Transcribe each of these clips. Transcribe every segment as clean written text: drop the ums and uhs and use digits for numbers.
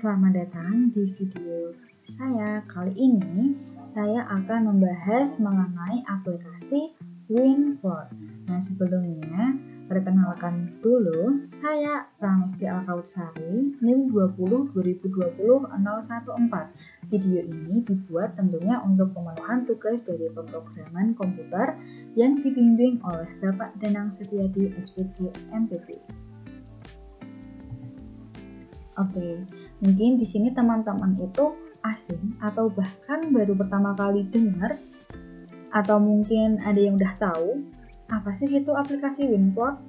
selamat datang di video saya. Kali ini saya akan membahas mengenai aplikasi Winport. Nah, sebelumnya perkenalkan dulu, saya Pramesti Alkautsari, NIM 2020200114. Video ini dibuat tentunya untuk pemenuhan tugas dari pemrograman komputer yang dibimbing oleh Bapak Danang Setiadi SPG MPP. Oke, mungkin di sini teman-teman itu asing atau bahkan baru pertama kali dengar, atau mungkin ada yang udah tahu apa sih itu aplikasi Winport.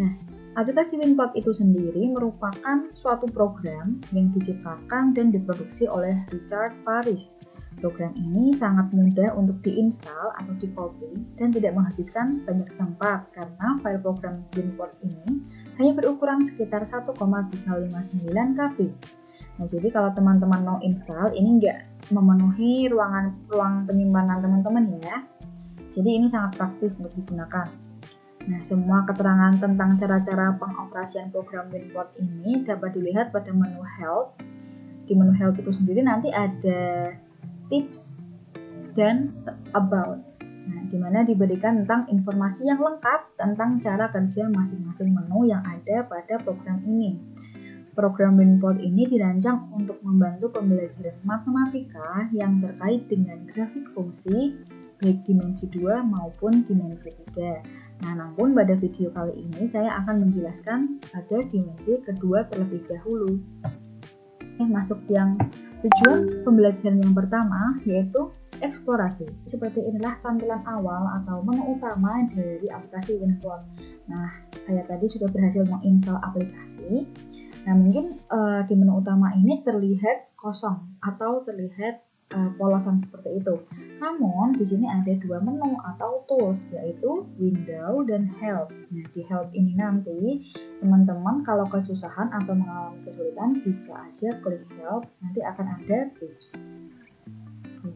Nah, aplikasi Winport itu sendiri merupakan suatu program yang diciptakan dan diproduksi oleh Richard Paris. Program ini sangat mudah untuk diinstal atau di-copy dan tidak menghabiskan banyak tempat karena file program Winport ini hanya berukuran sekitar 1,359 KB. Nah, jadi kalau teman-teman mau install, ini nggak memenuhi ruang penyimpanan teman-teman ya. Jadi ini sangat praktis untuk digunakan. Nah, semua keterangan tentang cara-cara pengoperasian program Winport ini dapat dilihat pada menu Help. Di menu Help itu sendiri nanti ada tips dan about. Nah, di mana diberikan tentang informasi yang lengkap tentang cara kerja masing-masing menu yang ada pada program ini. Program Winport ini dirancang untuk membantu pembelajaran matematika yang terkait dengan grafik fungsi, baik dimensi 2 maupun dimensi 3. Nah, namun pada video kali ini saya akan menjelaskan pada dimensi kedua terlebih dahulu. Masuk yang tujuan pembelajaran yang pertama, yaitu eksplorasi. Seperti inilah tampilan awal atau menu utama dari aplikasi Winport. Nah, saya tadi sudah berhasil menginstal aplikasi. Nah, mungkin di menu utama ini terlihat kosong atau terlihat polosan seperti itu. Namun di sini ada dua menu atau tools, yaitu Window dan Help. Nah, di Help ini nanti teman-teman kalau kesusahan atau mengalami kesulitan bisa aja klik Help, nanti akan ada tips.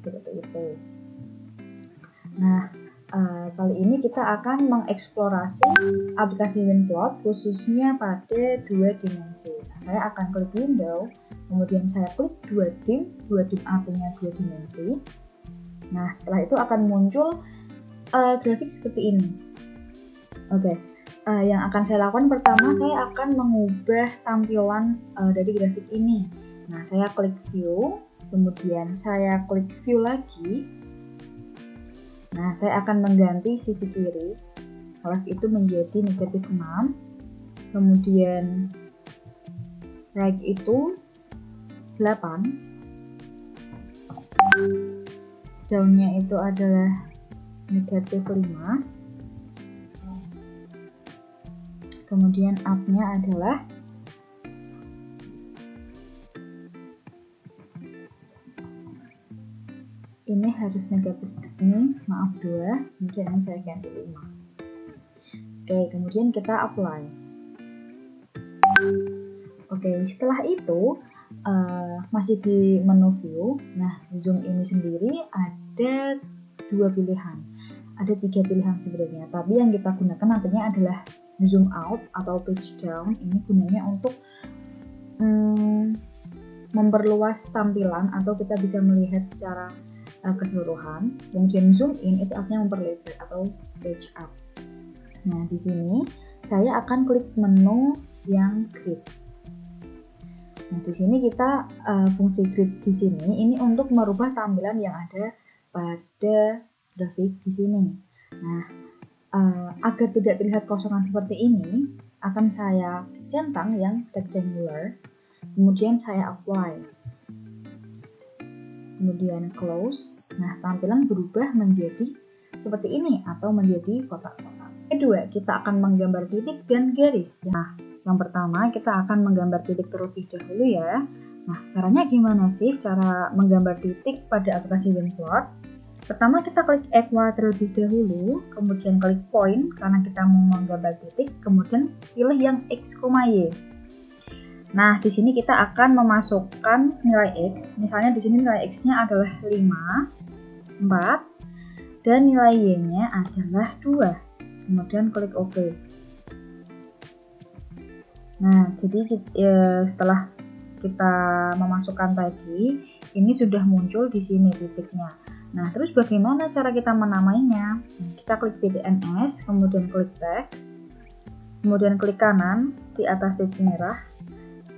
Seperti itu. Nah, kali ini kita akan mengeksplorasi aplikasi Winport khususnya pada dua dimensi. Nah, saya akan klik Window, kemudian saya klik dua dim artinya dua dimensi. Nah, setelah itu akan muncul grafik seperti ini. Oke, yang akan saya lakukan pertama, saya akan mengubah tampilan dari grafik ini. Nah, saya klik View, kemudian saya klik View lagi. Nah, saya akan mengganti sisi kiri, left itu menjadi negatif 6, kemudian right itu 8, down-nya itu adalah negatif 5, kemudian up-nya adalah ini harus negatif ini, maaf 2, kemudian ini saya ganti 5. Oke, kemudian kita apply. Oke, setelah itu masih di menu view. Nah, zoom ini sendiri ada dua pilihan. Ada 3 pilihan sebenarnya, tapi yang kita gunakan nantinya adalah zoom out atau page down. Ini gunanya untuk memperluas tampilan atau kita bisa melihat secara keseluruhan. Kemudian zoom in itu artinya memperlebar atau page up. Nah, di sini saya akan klik menu yang grid. Nah, di sini kita fungsi grid di sini ini untuk merubah tampilan yang ada pada grafik di sini. Nah, agar tidak terlihat kosongan seperti ini, akan saya centang yang rectangular. Kemudian saya apply. Kemudian close. Nah, tampilan berubah menjadi seperti ini atau menjadi kotak-kotak. Kedua, kita akan menggambar titik dan garis. Nah, yang pertama kita akan menggambar titik terlebih dahulu ya. Nah, caranya gimana sih cara menggambar titik pada aplikasi Winport? Pertama kita klik equa terlebih dahulu, kemudian klik point karena kita mau menggambar titik, kemudian pilih yang x, y. Nah, di sini kita akan memasukkan nilai x. Misalnya di sini nilai x-nya adalah 5, 4, dan nilai y-nya adalah 2. Kemudian klik OK. Nah, jadi setelah kita memasukkan tadi, ini sudah muncul di sini titiknya. Nah, terus bagaimana cara kita menamainya? Kita klik PTNS, kemudian klik text, kemudian klik kanan di atas titik merah,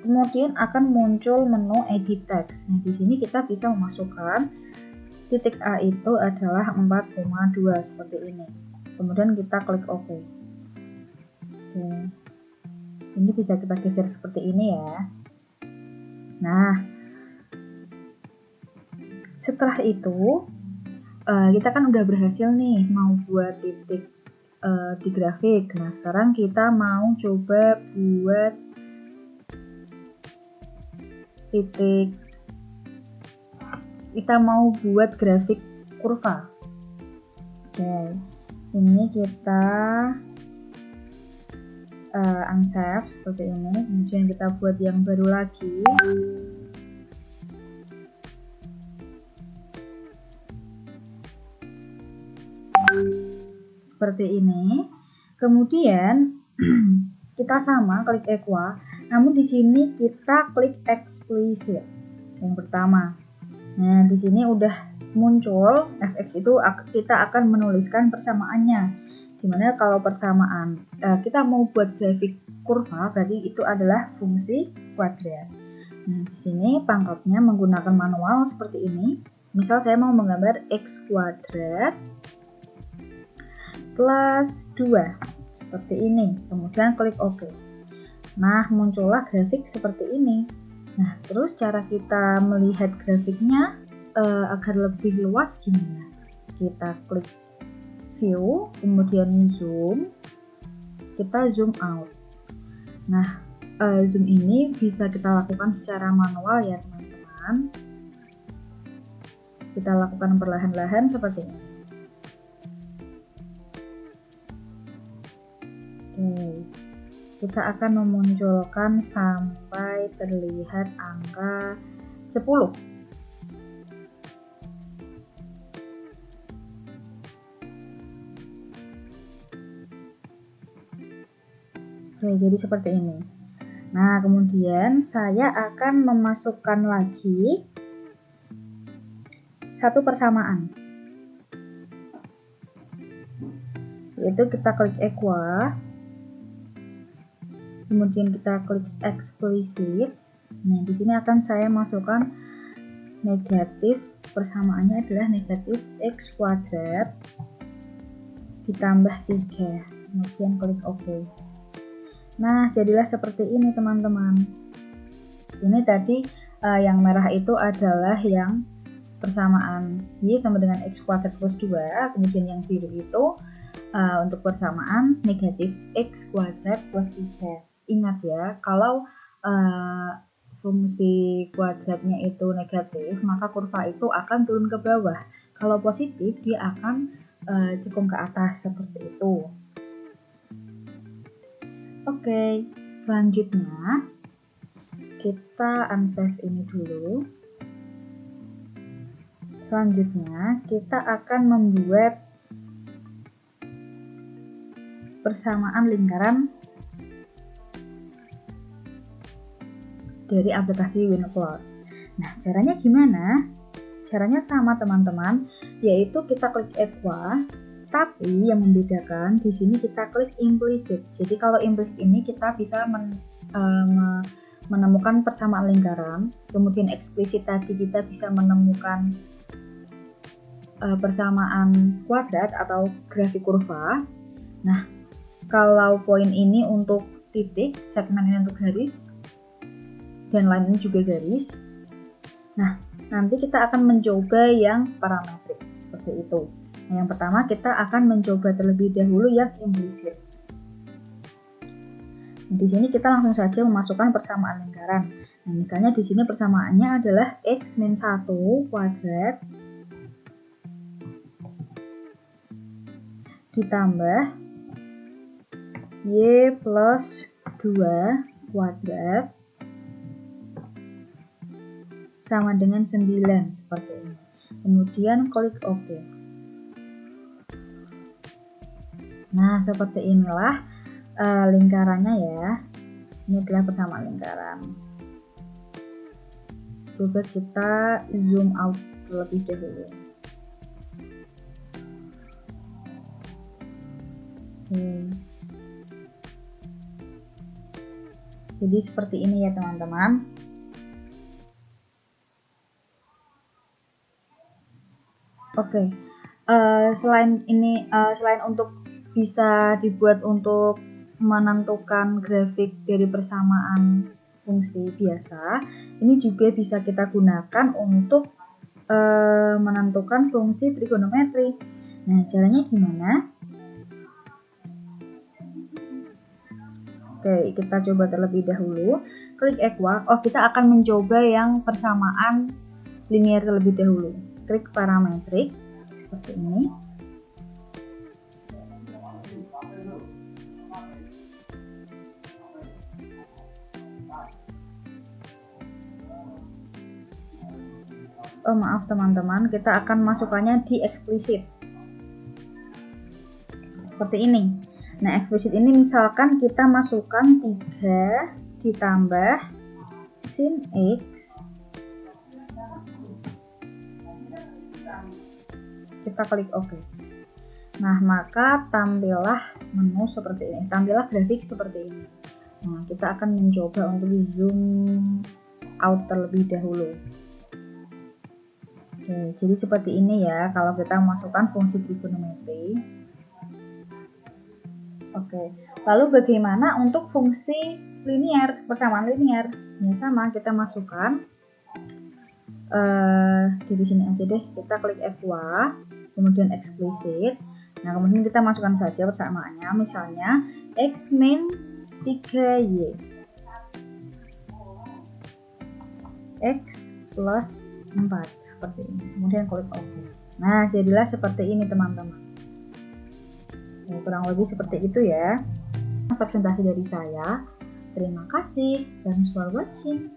kemudian akan muncul menu edit text. Nah, di sini kita bisa memasukkan titik A itu adalah 4,2 seperti ini. Kemudian kita klik OK. Oke. Ini bisa kita geser seperti ini ya. Nah, setelah itu kita kan udah berhasil nih mau buat titik di grafik. Nah, sekarang kita mau coba buat titik, kita mau buat grafik kurva. Oke, ini kita unsave seperti ini, kemudian kita buat yang baru lagi. Seperti ini. Kemudian kita sama klik equa, namun di sini kita klik explicit yang pertama. Nah, di sini udah muncul fx itu, kita akan menuliskan persamaannya. Dimana kalau persamaan kita mau buat grafik kurva, berarti itu adalah fungsi kuadrat. Nah, di sini pangkatnya menggunakan manual seperti ini. Misal saya mau menggambar x kuadrat plus 2 seperti ini, kemudian klik OK. Nah, muncullah grafik seperti ini. Nah, terus cara kita melihat grafiknya agar lebih luas gimana? Kita klik view, kemudian zoom, kita zoom out. Nah, zoom ini bisa kita lakukan secara manual ya teman-teman. Kita lakukan perlahan-lahan seperti ini. Oke, kita akan memunculkan sampai terlihat angka 10. Oke, jadi seperti ini. Nah, kemudian saya akan memasukkan lagi satu persamaan. Yaitu kita klik equa, kemudian kita klik explicit. Nah, di sini akan saya masukkan negatif, persamaannya adalah negatif x kuadrat ditambah 3. Kemudian klik OK. Nah, jadilah seperti ini teman-teman. Ini tadi yang merah itu adalah yang persamaan y sama dengan x kuadrat plus 2. Kemudian yang biru itu untuk persamaan negatif x kuadrat plus 3. Ingat ya, kalau fungsi kuadratnya itu negatif, maka kurva itu akan turun ke bawah. Kalau positif, dia akan cekung ke atas seperti itu. Oke, selanjutnya kita unsave ini dulu. Selanjutnya kita akan membuat persamaan lingkaran dari aplikasi WinPlot. Nah, caranya gimana? Caranya sama teman-teman, yaitu kita klik equa. Tapi yang membedakan di sini kita klik implicit. Jadi kalau implicit ini kita bisa menemukan persamaan lingkaran. Kemudian eksplisit tadi kita bisa menemukan persamaan kuadrat atau grafik kurva. Nah, kalau poin ini untuk titik, segmen ini untuk garis, dan lainnya juga garis. Nah, nanti kita akan mencoba yang parametrik seperti itu. Nah, yang pertama kita akan mencoba terlebih dahulu yang implisit. Di sini kita langsung saja memasukkan persamaan lingkaran. Nah, misalnya di sini persamaannya adalah x-1 kuadrat ditambah y plus 2 kuadrat sama dengan 9 seperti ini. Kemudian klik OK. Nah, seperti inilah lingkarannya ya. Ini adalah persamaan lingkaran. Coba kita zoom out terlebih dahulu. Oke. Jadi seperti ini ya teman-teman. Oke. Selain untuk bisa dibuat untuk menentukan grafik dari persamaan fungsi biasa, ini juga bisa kita gunakan untuk menentukan fungsi trigonometri. Nah, caranya gimana? Oke, kita coba terlebih dahulu. Klik equal. Oh, kita akan mencoba yang persamaan linear terlebih dahulu. Klik parametrik seperti ini. Oh, maaf teman-teman, kita akan masukkannya di eksplisit. Seperti ini. Nah, eksplisit ini misalkan kita masukkan 3 ditambah sin X. Kita klik OK. Nah, maka tampillah menu seperti ini. Tampillah grafik seperti ini. Nah, kita akan mencoba untuk zoom out terlebih dahulu. Oke, jadi seperti ini ya kalau kita masukkan fungsi trigonometri. Oke, lalu bagaimana untuk fungsi linear, persamaan linear? Ya sama, kita masukkan di sini aja deh, kita klik F2, kemudian eksplisit. Nah, kemudian kita masukkan saja persamaannya, misalnya X min 3Y X plus 4, seperti ini. Kemudian klik OK. Nah, jadilah seperti ini teman-teman. Ya, kurang lebih seperti itu ya presentasi dari saya. Terima kasih. Thanks for watching.